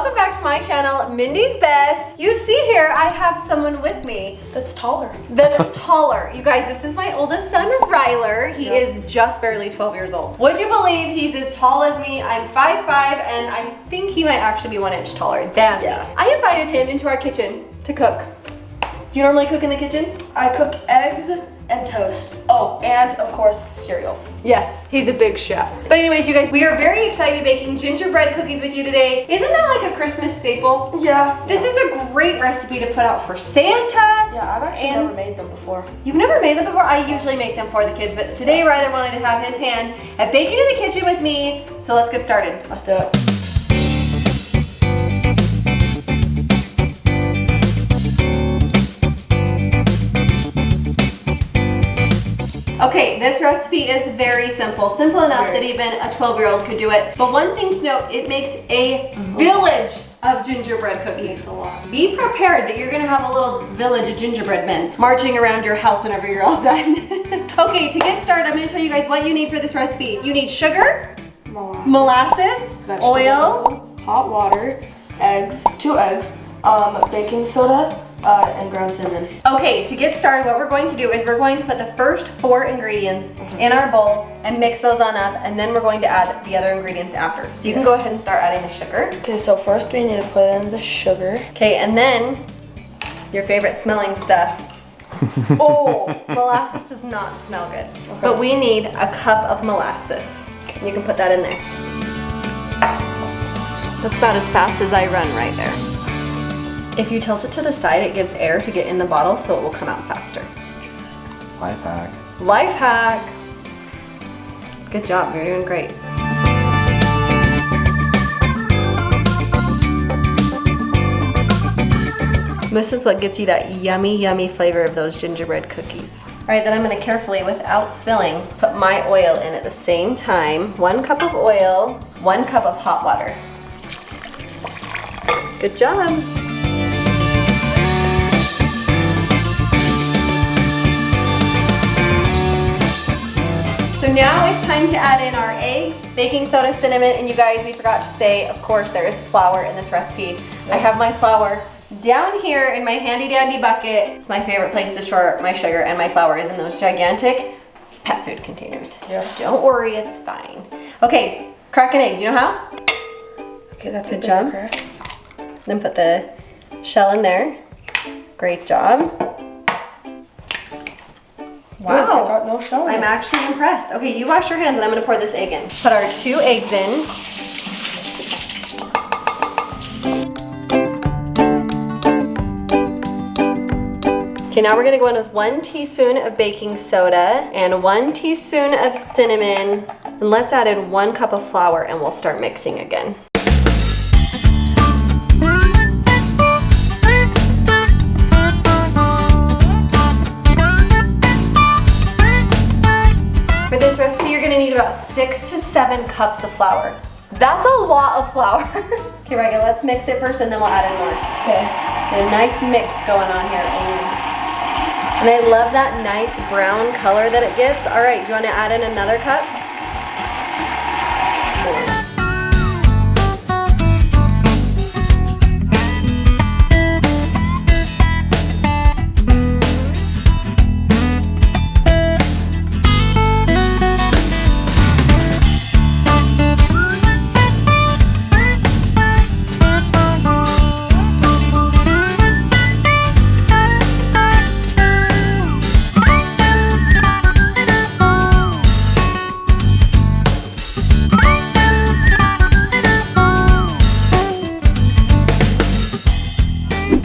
welcome back to my channel, Mindy's Best. You see here, I have someone with me. That's taller. That's taller. You guys, this is my oldest son, Ryler. He is just barely 12 years old. Would you believe he's as tall as me? I'm 5'5", and I think he might actually be 1 inch taller than me. I invited him into our kitchen to cook. Do you normally cook in the kitchen? I cook eggs and toast. Oh, and of course, cereal. Yes, he's a big chef. But anyways, you guys, we are very excited baking gingerbread cookies with you today. Isn't that like a Christmas staple? Yeah. This is a great recipe to put out for Santa. Yeah, I've actually never made them before. You've never made them before? I usually make them for the kids, but today Ryler wanted to have his hand at baking in the kitchen with me. So let's get started. Let's do it. Okay, this recipe is very simple. Simple enough that even a 12-year-old could do it. But one thing to note, it makes a village of gingerbread cookies. Be prepared that you're gonna have a little village of gingerbread men marching around your house whenever you're all done. Okay, to get started, I'm gonna tell you guys what you need for this recipe. You need sugar, molasses, oil, hot water, eggs, 2 eggs, baking soda, and ground cinnamon. Okay, to get started, what we're going to do is we're going to put the first 4 ingredients in our bowl and mix those on up, and then we're going to add the other ingredients after. So you can go ahead and start adding the sugar. Okay, so first we need to put in the sugar. Okay, and then your favorite smelling stuff. Oh! Molasses does not smell good, but we need a cup of molasses. You can put that in there. That's about as fast as I run right there. If you tilt it to the side, it gives air to get in the bottle, so it will come out faster. Life hack. Life hack. Good job, you're doing great. This is what gets you that yummy, yummy flavor of those gingerbread cookies. All right, then I'm gonna carefully, without spilling, put my oil in at the same time. 1 cup of oil, 1 cup of hot water. Good job. So now it's time to add in our eggs, baking soda, cinnamon, and you guys, we forgot to say, of course, there is flour in this recipe. I have my flour down here in my handy dandy bucket. It's my favorite place to store my sugar, and my flour is in those gigantic pet food containers. Yes. Don't worry, it's fine. Okay, crack an egg. Do you know how? Okay, that's Good a job. crack. Then put the shell in there. Great job. Wow, I got no shell in I'm it. actually impressed. Okay, you wash your hands and I'm gonna pour this egg in. Put our 2 eggs in. Okay, now we're gonna go in with 1 teaspoon of baking soda and 1 teaspoon of cinnamon. And let's add in 1 cup of flour and we'll start mixing again. For this recipe, you're gonna need about 6 to 7 cups of flour. That's a lot of flour. Okay, Ryder, let's mix it first and then we'll add in more. Okay. Get a nice mix going on here. And I love that nice brown color that it gets. All right, do you wanna add in another cup?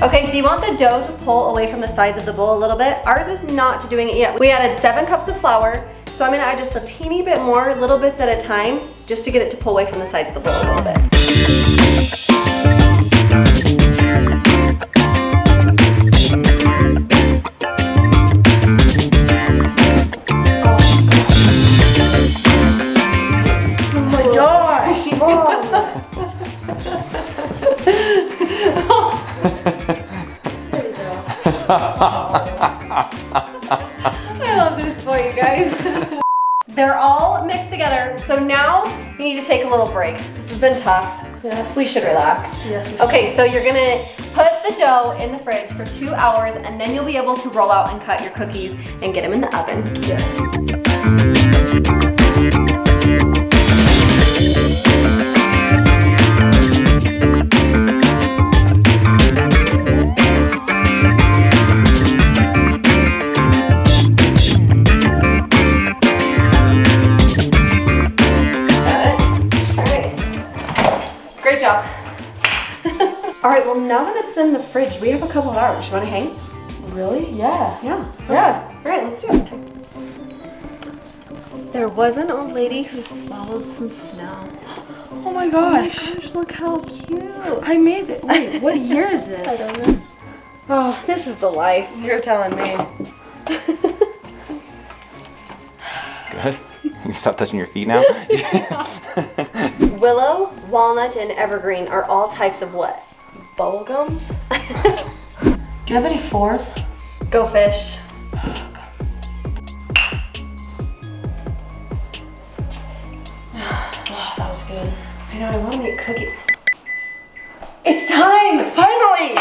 Okay, so you want the dough to pull away from the sides of the bowl a little bit. Ours is not doing it yet. We added 7 cups of flour, so I'm gonna add just a teeny bit more, little bits at a time, just to get it to pull away from the sides of the bowl a little bit. Oh my gosh, Mom! There you go. I love this toy, you guys. They're all mixed together, so now we need to take a little break. This has been tough. Yes. We should relax. Yes, we should. Okay, so you're gonna put the dough in the fridge for 2 hours and then you'll be able to roll out and cut your cookies and get them in the oven. Yes. Great job. All right, well now that it's in the fridge, we have a couple of hours. You wanna hang? Really? Yeah. Yeah. Yeah. All right, let's do it. There was an old lady who swallowed some snow. Oh my gosh. Gosh, look how cute. I made it. Wait, what year is this? I don't know. Oh, this is the life. You're telling me. Good. You can stop touching your feet now. Willow, walnut, and evergreen are all types of what? Bubble gums? Do you have any fours? Go fish. Oh, that was good. I know, I want to make cookies. It's time! Finally!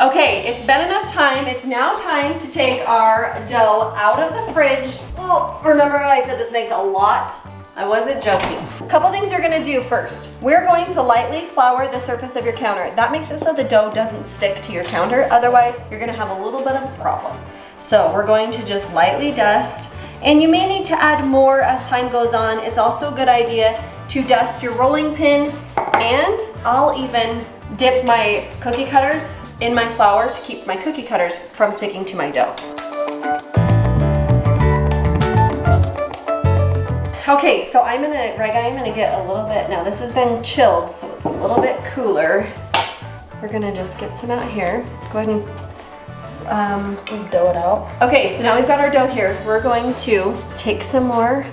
Okay, it's been enough time. It's now time to take our dough out of the fridge. Oh, remember how I said this makes a lot? I wasn't joking. A couple things you're gonna do first. We're going to lightly flour the surface of your counter. That makes it so the dough doesn't stick to your counter. Otherwise, you're gonna have a little bit of a problem. So we're going to just lightly dust. And you may need to add more as time goes on. It's also a good idea to dust your rolling pin, and I'll even dip my cookie cutters in my flour to keep my cookie cutters from sticking to my dough. Okay, so I'm gonna get a little bit, now this has been chilled, so it's a little bit cooler. We're gonna just get some out here. Go ahead and dough it out. okay, so now we've got our dough here. We're going to take some more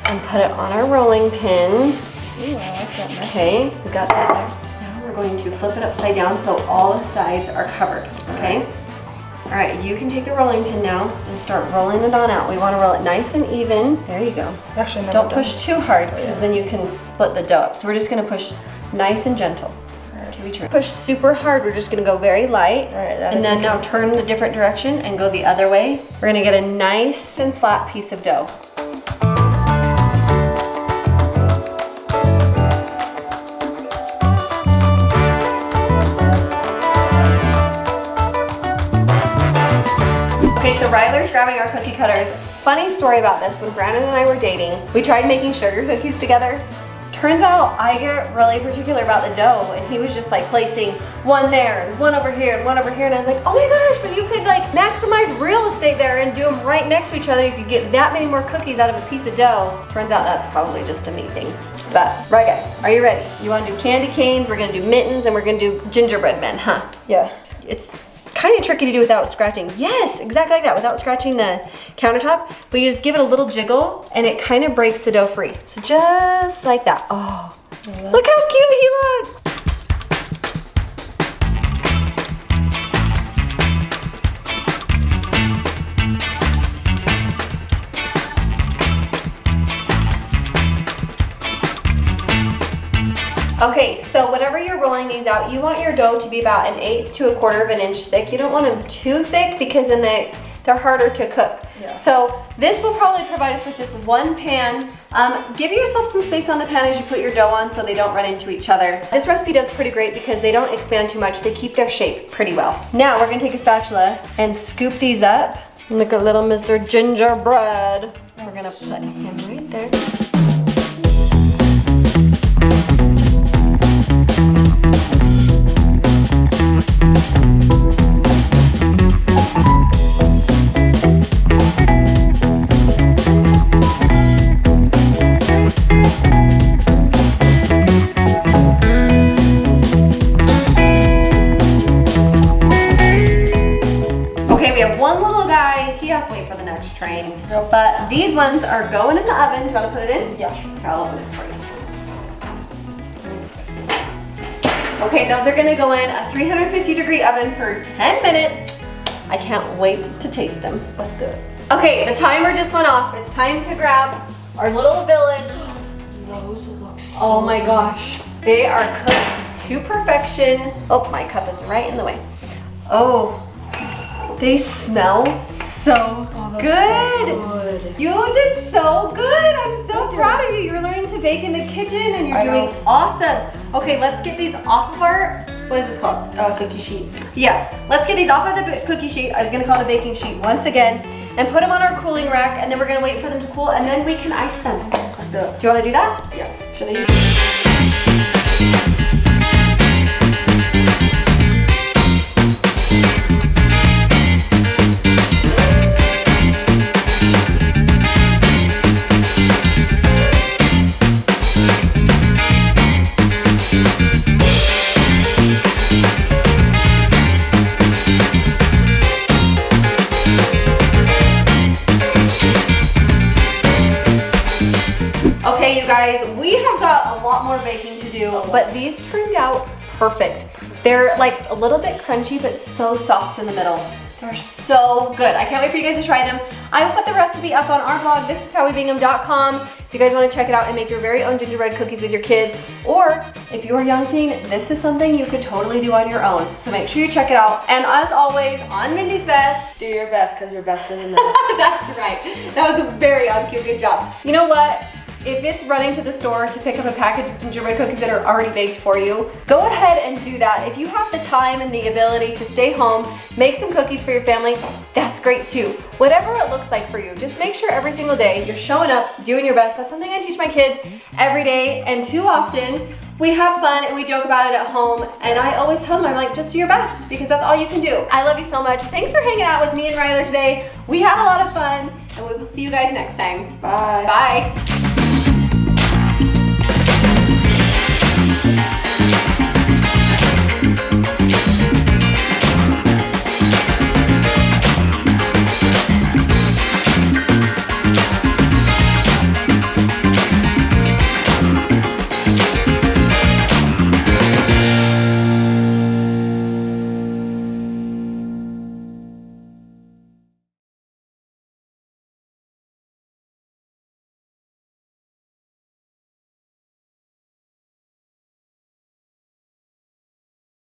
and put it on our rolling pin. Ooh, I like that. Okay, we got that there. Now we're going to flip it upside down so all the sides are covered, okay? All right, you can take the rolling pin now and start rolling it on out. We want to roll it nice and even. There you go. Actually, Don't push too hard because then you can split the dough up. So we're just going to push nice and gentle. Okay, we turn. Push super hard. We're just going to go very light. All right, and then now turn the different direction and go the other way. We're going to get a nice and flat piece of dough. Okay, so Ryler's grabbing our cookie cutters. Funny story about this, when Brandon and I were dating, we tried making sugar cookies together. Turns out I get really particular about the dough, and he was just like placing one there and one over here and one over here, and I was like, oh my gosh, but you could like maximize real estate there and do them right next to each other. You could get that many more cookies out of a piece of dough. Turns out that's probably just a me thing. But, right guys, are you ready? You wanna do candy canes, we're gonna do mittens, and we're gonna do gingerbread men, huh? Yeah. It's kind of tricky to do without scratching. Yes, exactly like that, without scratching the countertop. But you just give it a little jiggle and it kind of breaks the dough free. So just like that. Oh, look how cute he looks. Okay, so whenever you're rolling these out, you want your dough to be about 1/8 to 1/4 of an inch thick. You don't want them too thick because then they're harder to cook. Yeah. So this will probably provide us with just one pan. Give yourself some space on the pan as you put your dough on so they don't run into each other. This recipe does pretty great because they don't expand too much. They keep their shape pretty well. Now we're gonna take a spatula and scoop these up. Look at little Mr. Gingerbread. We're gonna put him right there. One little guy, he has to wait for the next train. Yep. But these ones are going in the oven. Do you want to put it in? Yeah. Here, I'll open it for you. Okay, those are gonna go in a 350-degree oven for 10 minutes. I can't wait to taste them. Let's do it. Okay, the timer just went off. It's time to grab our little village. Those look so Oh my gosh. They are cooked to perfection. Oh, my cup is right in the way. Oh, they smell so good. You did so good. I'm so proud of you. You're learning to bake in the kitchen and you're doing awesome. Okay, let's get these off of our, what is this called? Cookie sheet. Yes, let's get these off of the cookie sheet. I was gonna call it a baking sheet once again, and put them on our cooling rack, and then we're gonna wait for them to cool, and then we can ice them. Let's do it. Do you wanna do that? Yeah. Should I use? Okay, you guys, we have got a lot more baking to do, but these turned out perfect. They're like a little bit crunchy, but so soft in the middle. They're so good. I can't wait for you guys to try them. I will put the recipe up on our blog, thisishowwebakethem.com. If you guys want to check it out and make your very own gingerbread cookies with your kids, or if you're a young teen, this is something you could totally do on your own. So make sure you check it out. And as always, on Mindy's Best, Do your best, because your best isn't enough. that's right. That was a very on cue. Good job. You know what? If it's running to the store to pick up a package of gingerbread cookies that are already baked for you, go ahead and do that. If you have the time and the ability to stay home, make some cookies for your family, that's great too. Whatever it looks like for you, just make sure every single day you're showing up, doing your best. That's something I teach my kids every day, and too often we have fun and we joke about it at home, and I always tell them, I'm like, just do your best, because that's all you can do. I love you so much. Thanks for hanging out with me and Ryler today. We had a lot of fun, and we will see you guys next time. Bye. Bye.